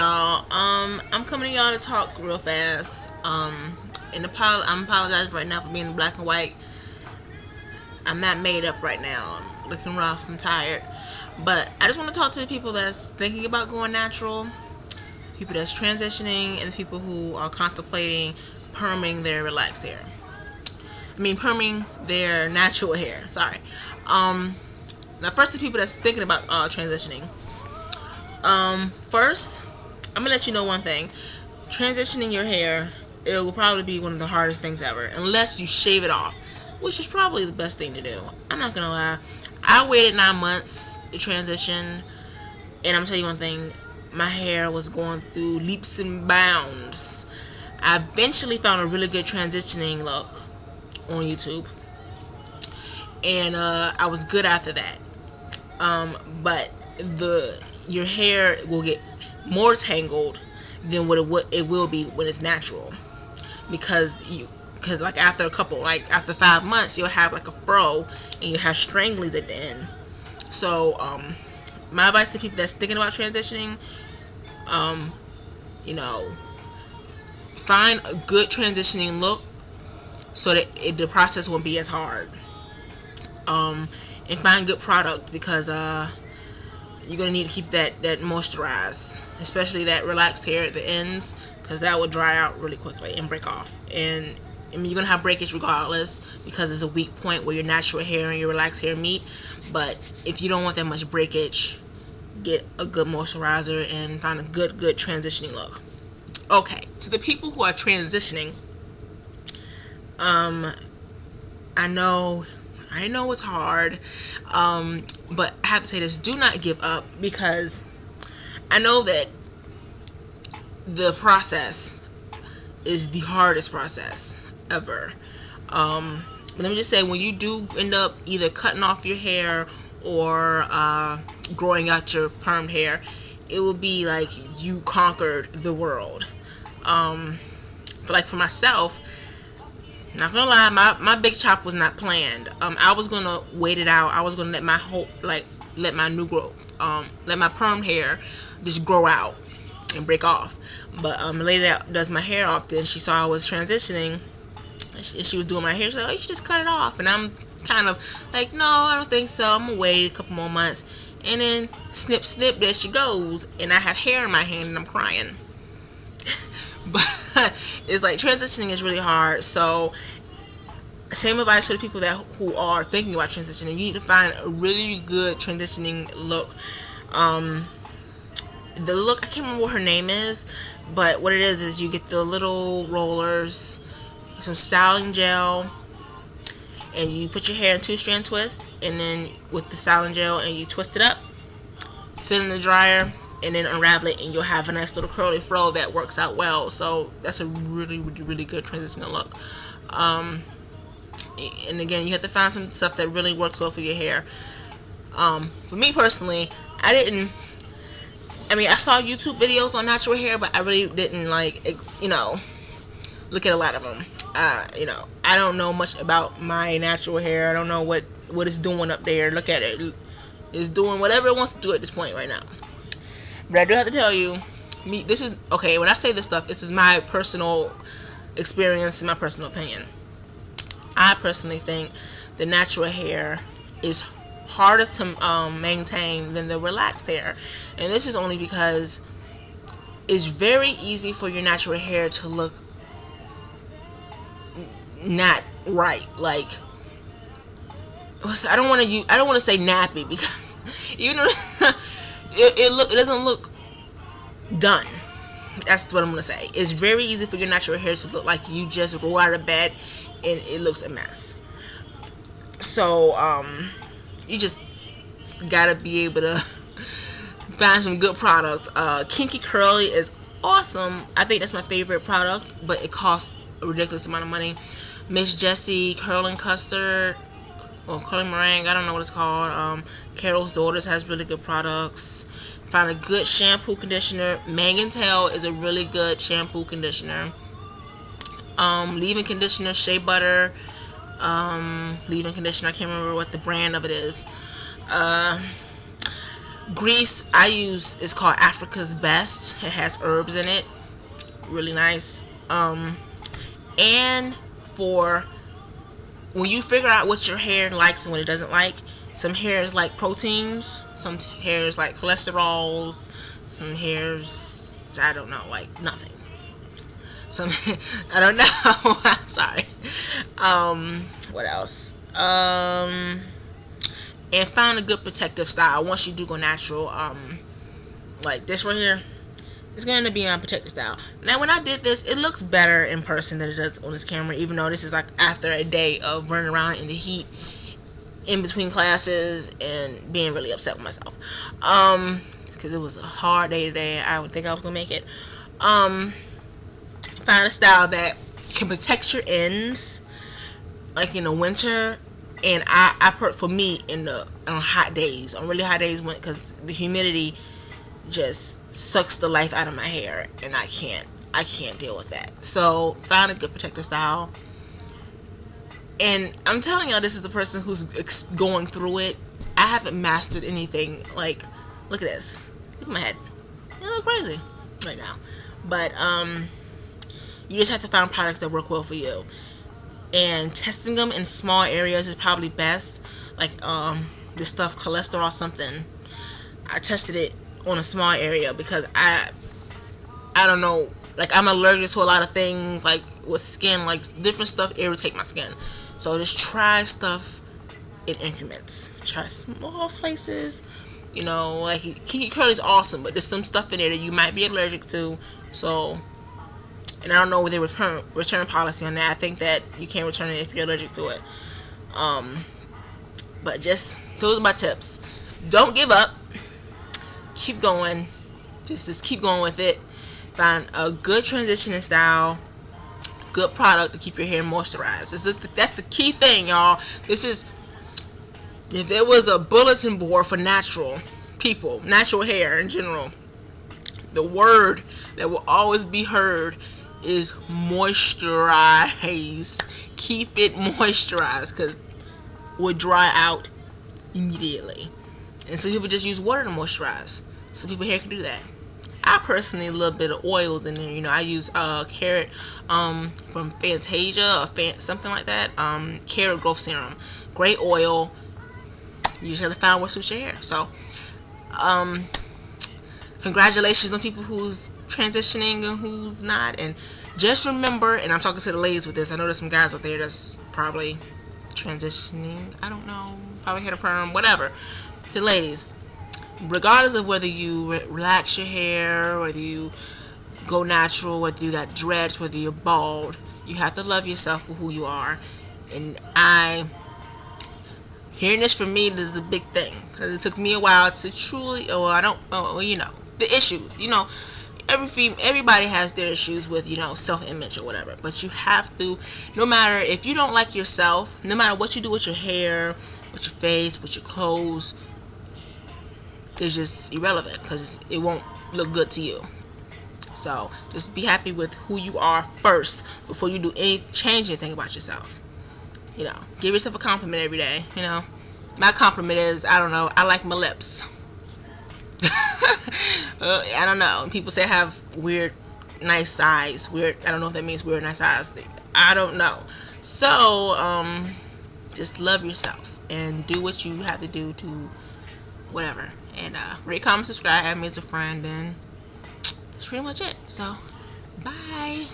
Y'all, I'm coming to y'all to talk real fast. I'm apologizing right now for being black and white. I'm not made up right now. I'm looking rough. I'm tired. But I just want to talk to the people that's thinking about going natural, people that's transitioning, and the people who are contemplating perming their relaxed hair. Perming their natural hair. Sorry. Now, first, the people that's thinking about transitioning. First, I'm gonna let you know one thing. Transitioning your hair, it will probably be one of the hardest things ever, unless you shave it off, which is probably the best thing to do. I'm not gonna lie. I waited 9 months to transition, and I'm gonna tell you one thing. My hair was going through leaps and bounds. I eventually found a really good transitioning look on YouTube, and I was good after that. But your hair will get more tangled than what it will be when it's natural, because like after after 5 months you'll have like a fro and you have stranglers at the end. So my advice to people that's thinking about transitioning, you know, find a good transitioning look so that the process won't be as hard. And find good product, because you're gonna need to keep that moisturized, especially that relaxed hair at the ends, because that will dry out really quickly and break off. And you're gonna have breakage regardless, because it's a weak point where your natural hair and your relaxed hair meet. But if you don't want that much breakage, get a good moisturizer and find a good transitioning look. Okay, to the people who are transitioning, I know it's hard, but I have to say this: do not give up, because I know that the process is the hardest process ever. Let me just say, when you do end up either cutting off your hair or growing out your permed hair, it will be like you conquered the world. But for myself, not gonna lie, my big chop was not planned. I was gonna wait it out. I was gonna let my let my perm hair just grow out and break off. But a lady that does my hair often, she saw I was transitioning, and she was doing my hair. She's like, "Oh, you should just cut it off." And I'm kind of like, "No, I don't think so. I'm gonna wait a couple more months." And then snip, there she goes, and I have hair in my hand, and I'm crying. But it's like, transitioning is really hard. So same advice for the people who are thinking about transitioning. You need to find a really good transitioning look. The look, I can't remember what her name is, but what it is you get the little rollers, some styling gel, and you put your hair in 2-strand twists, and then with the styling gel, and you twist it up, sit in the dryer, and then unravel it, and you'll have a nice little curly fro that works out well. So that's a really good transitional look. And again, you have to find some stuff that really works well for your hair. For me personally, I saw YouTube videos on natural hair, but I really didn't look at a lot of them. I don't know much about my natural hair. I don't know what it's doing up there. Look at it. It's doing whatever it wants to do at this point right now. But I do have to tell you, this is, okay, when I say this stuff, this is my personal experience and my personal opinion. I personally think the natural hair is harder to maintain than the relaxed hair. And this is only because it's very easy for your natural hair to look not right. Like, I don't want to say nappy, because even though it doesn't look done. That's what I'm gonna say. It's very easy for your natural hair to look like you just roll out of bed and it looks a mess. So you just gotta be able to find some good products. Kinky Curly is awesome. I think that's my favorite product, but it costs a ridiculous amount of money. Miss Jessie Curling Custard, or Curling Meringue, I don't know what it's called. Carol's Daughters has really good products. Find a good shampoo conditioner. Mang & Tail is a really good shampoo conditioner. Leave-in conditioner, Shea Butter, leave-in conditioner, I can't remember what the brand of it is. Grease I use is called Africa's Best. It has herbs in it, really nice. And for when you figure out what your hair likes and what it doesn't like, some hairs like proteins, some hairs like cholesterols, some hairs, I don't know, like nothing. Some I don't know. I'm sorry. What else? And find a good protective style once you do go natural. Like this right here, it's going to be on protective style. Now when I did this, it looks better in person than it does on this camera, even though this is like after a day of running around in the heat in between classes and being really upset with myself, because it was a hard day today. I would think I was gonna make it. Find a style that can protect your ends, like in the winter. And for me, on hot days, on really hot days, because the humidity just sucks the life out of my hair, and I can't deal with that. So find a good protective style. And I'm telling y'all, this is the person who's going through it. I haven't mastered anything. Like, look at this. Look at my head. It looks crazy right now. But you just have to find products that work well for you. And testing them in small areas is probably best. Like this stuff, cholesterol something. I tested it on a small area because I don't know. Like, I'm allergic to a lot of things. Like with skin, like different stuff irritate my skin. So just try stuff in increments. Try small places. You know, like Kinky Curly is awesome, but there's some stuff in there that you might be allergic to. So, and I don't know what their return policy on that. I think that you can't return it if you're allergic to it. But just those are my tips. Don't give up. Keep going. Just keep going with it. Find a good transitioning style. Good product to keep your hair moisturized. That's the key thing, y'all. If there was a bulletin board for natural people, natural hair in general, the word that will always be heard is moisturize. Keep it moisturized, because it will dry out immediately. And some people just use water to moisturize. Some people hair can do that. I personally a little bit of oils in there. You know, I use carrot from Fantasia or something like that. Carrot growth serum, great oil. You just gotta find what suits your hair. So, congratulations on people who's transitioning and who's not. And just remember, and I'm talking to the ladies with this. I know there's some guys out there that's probably transitioning. I don't know, probably had a perm, whatever. To ladies, regardless of whether you relax your hair, whether you go natural, whether you got dreads, whether you're bald, you have to love yourself for who you are. And hearing this from me, this is a big thing, because it took me a while to truly, you know, the issues, you know, everybody has their issues with, you know, self-image or whatever, but you have to, no matter if you don't like yourself, no matter what you do with your hair, with your face, with your clothes, it's just irrelevant, because it won't look good to you. So just be happy with who you are first before you do change anything about yourself. You know, give yourself a compliment every day. You know, my compliment is, I don't know, I like my lips. I don't know. People say I have weird, nice size. I don't know if that means weird, nice size. I don't know. So just love yourself and do what you have to do to whatever. And rate, comment, subscribe, add me as a friend, and that's pretty much it. So bye.